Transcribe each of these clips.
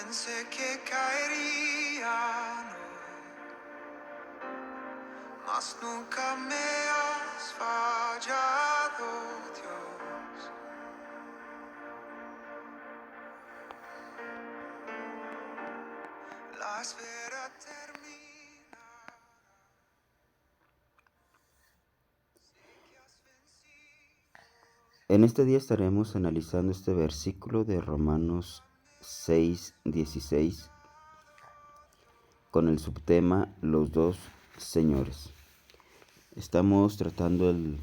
Pensé que caería, no, mas nunca me has fallado, Dios. La espera termina. Sé que has vencido. En este día estaremos analizando este versículo de Romanos 6:16 con el subtema Los dos señores. Estamos tratando el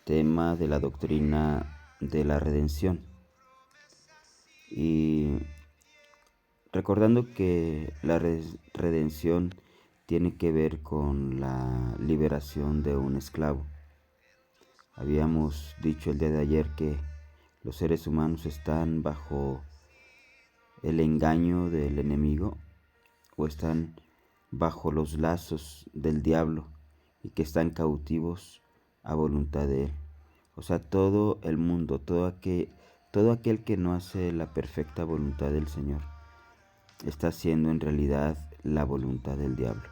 tema de la doctrina de la redención y recordando que la redención tiene que ver con la liberación de un esclavo. Habíamos dicho el día de ayer que los seres humanos están bajo el engaño del enemigo o están bajo los lazos del diablo y que están cautivos a voluntad de él. O sea, todo el mundo, todo aquel que no hace la perfecta voluntad del Señor, está haciendo en realidad la voluntad del diablo.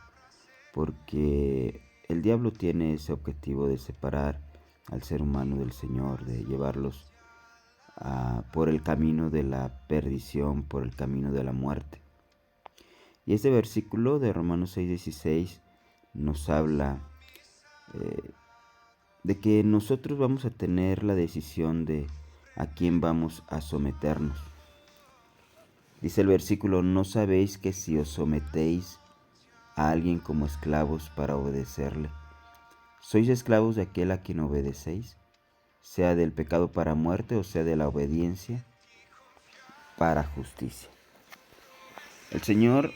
Porque el diablo tiene ese objetivo de separar al ser humano del Señor, de llevarlos por el camino de la perdición, por el camino de la muerte. Y este versículo de Romanos 6:16 nos habla de que nosotros vamos a tener la decisión de a quién vamos a someternos. Dice el versículo: ¿no sabéis que si os sometéis a alguien como esclavos para obedecerle, sois esclavos de aquel a quien obedecéis, sea del pecado para muerte o sea de la obediencia para justicia? El Señor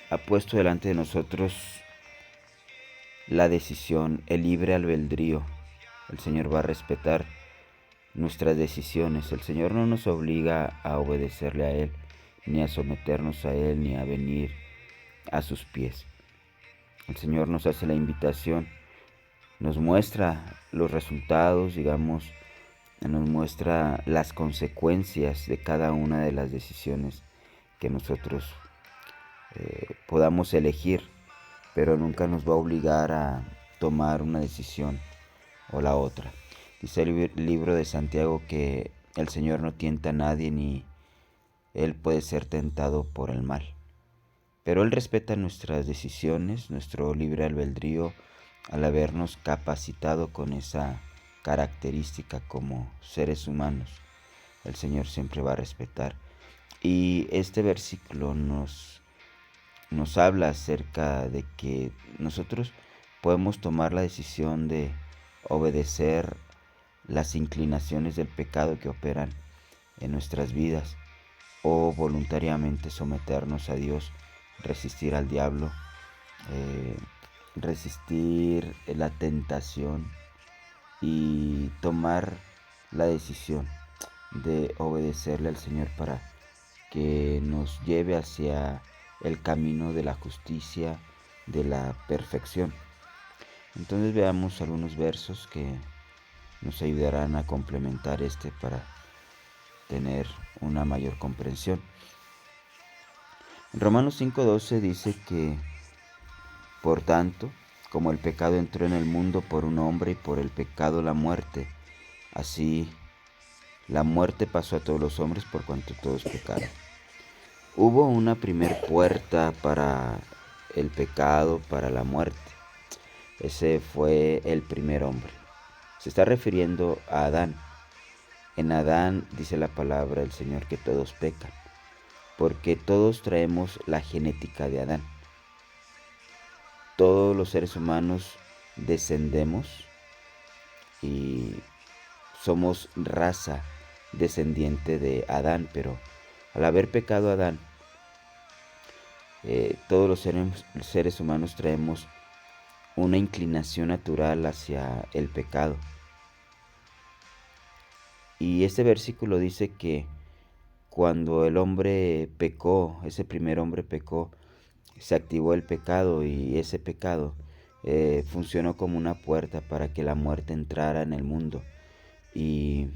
ha puesto delante de nosotros la decisión, el libre albedrío. El Señor va a respetar nuestras decisiones. El Señor no nos obliga a obedecerle a Él, ni a someternos a Él, ni a venir a sus pies. El Señor nos hace la invitación, nos muestra los resultados, digamos, nos muestra las consecuencias de cada una de las decisiones que nosotros podamos elegir, pero nunca nos va a obligar a tomar una decisión o la otra. Dice el libro de Santiago que el Señor no tienta a nadie ni Él puede ser tentado por el mal. Pero Él respeta nuestras decisiones, nuestro libre albedrío, al habernos capacitado con esa característica como seres humanos. El Señor siempre va a respetar. Y este versículo nos habla acerca de que nosotros podemos tomar la decisión de obedecer las inclinaciones del pecado que operan en nuestras vidas o voluntariamente someternos a Dios, resistir al diablo, resistir la tentación y tomar la decisión de obedecerle al Señor para que nos lleve hacia el camino de la justicia, de la perfección. Entonces veamos algunos versos que nos ayudarán a complementar para tener una mayor comprensión. En Romanos 5:12 dice que, por tanto, como el pecado entró en el mundo por un hombre y por el pecado la muerte, así la muerte pasó a todos los hombres por cuanto todos pecaron. Hubo una primer puerta para el pecado, para la muerte. Ese fue el primer hombre. Se está refiriendo a Adán. En Adán dice la palabra del Señor que todos pecan, porque todos traemos la genética de Adán. Todos los seres humanos descendemos y somos raza descendiente de Adán, pero al haber pecado Adán, todos los seres humanos traemos una inclinación natural hacia el pecado. Y este versículo dice que cuando el hombre pecó, ese primer hombre pecó, se activó el pecado y ese pecado funcionó como una puerta para que la muerte entrara en el mundo y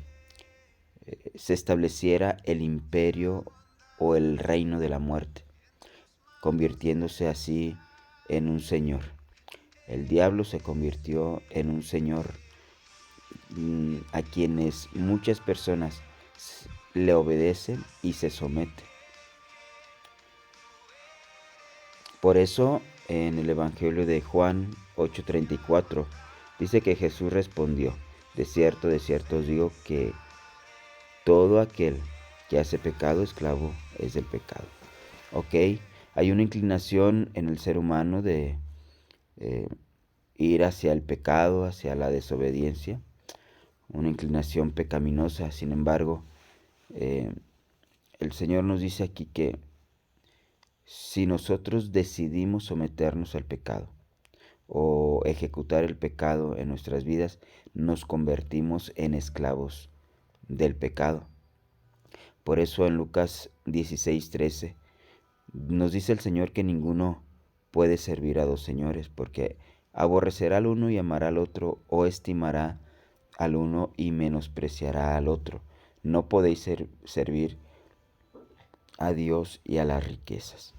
se estableciera el imperio o el reino de la muerte, convirtiéndose así en un señor. El diablo se convirtió en un señor a quienes muchas personas le obedecen y se someten. Por eso en el Evangelio de Juan 8:34 dice que Jesús respondió: de cierto os digo que todo aquel que hace pecado, esclavo es del pecado. Ok, hay una inclinación en el ser humano de ir hacia el pecado, hacia la desobediencia, una inclinación pecaminosa. Sin embargo, el Señor nos dice aquí que si nosotros decidimos someternos al pecado o ejecutar el pecado en nuestras vidas, nos convertimos en esclavos del pecado. Por eso en Lucas 16:13 nos dice el Señor que ninguno puede servir a dos señores, porque aborrecerá al uno y amará al otro, o estimará al uno y menospreciará al otro. No podéis servir a Dios y a las riquezas.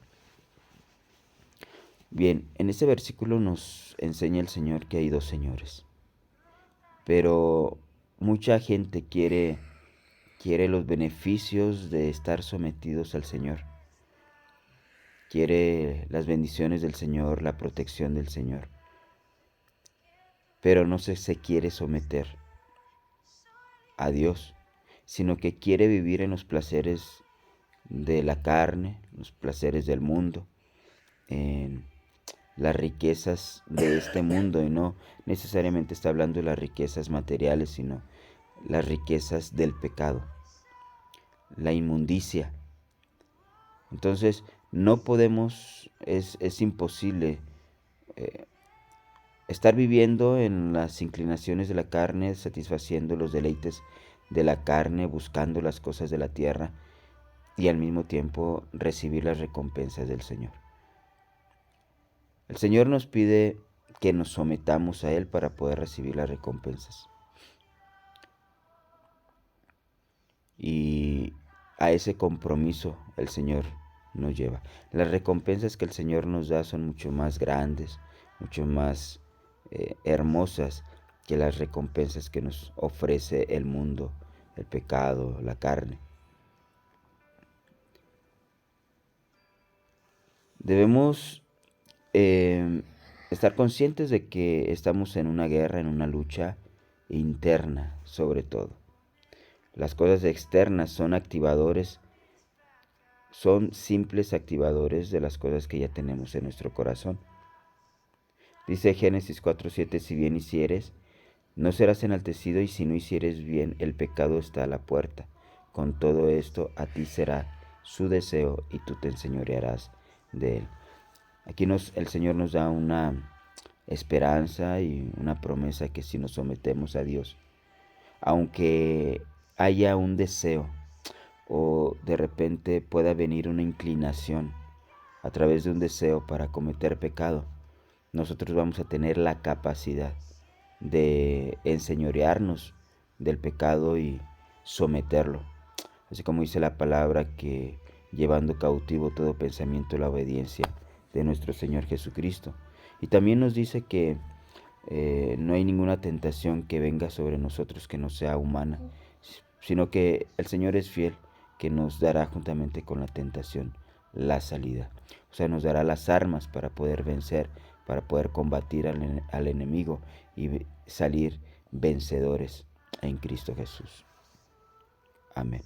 Bien, en este versículo nos enseña el Señor que hay dos señores, pero mucha gente quiere los beneficios de estar sometidos al Señor, quiere las bendiciones del Señor, la protección del Señor, pero no se quiere someter a Dios, sino que quiere vivir en los placeres de la carne, los placeres del mundo, en las riquezas de este mundo, y no necesariamente está hablando de las riquezas materiales, sino las riquezas del pecado, la inmundicia. Entonces no podemos, es imposible estar viviendo en las inclinaciones de la carne, satisfaciendo los deleites de la carne, buscando las cosas de la tierra y al mismo tiempo recibir las recompensas del Señor. El Señor nos pide que nos sometamos a Él para poder recibir las recompensas. Y a ese compromiso el Señor nos lleva. Las recompensas que el Señor nos da son mucho más grandes, mucho más hermosas que las recompensas que nos ofrece el mundo, el pecado, la carne. Debemos estar conscientes de que estamos en una guerra, en una lucha interna, sobre todo. Las cosas externas son activadores, son simples activadores de las cosas que ya tenemos en nuestro corazón. Dice Génesis 4:7, si bien hicieres, no serás enaltecido, y si no hicieres bien, el pecado está a la puerta. Con todo esto, a ti será su deseo, y tú te enseñorearás de él. Aquí el Señor nos da una esperanza y una promesa que si nos sometemos a Dios, aunque haya un deseo o de repente pueda venir una inclinación a través de un deseo para cometer pecado, nosotros vamos a tener la capacidad de enseñorearnos del pecado y someterlo. Así como dice la palabra, que llevando cautivo todo pensamiento a la obediencia de nuestro Señor Jesucristo. Y también nos dice que no hay ninguna tentación que venga sobre nosotros que no sea humana, sino que el Señor es fiel, que nos dará juntamente con la tentación la salida. O sea, nos dará las armas para poder vencer, para poder combatir al enemigo y salir vencedores en Cristo Jesús. Amén.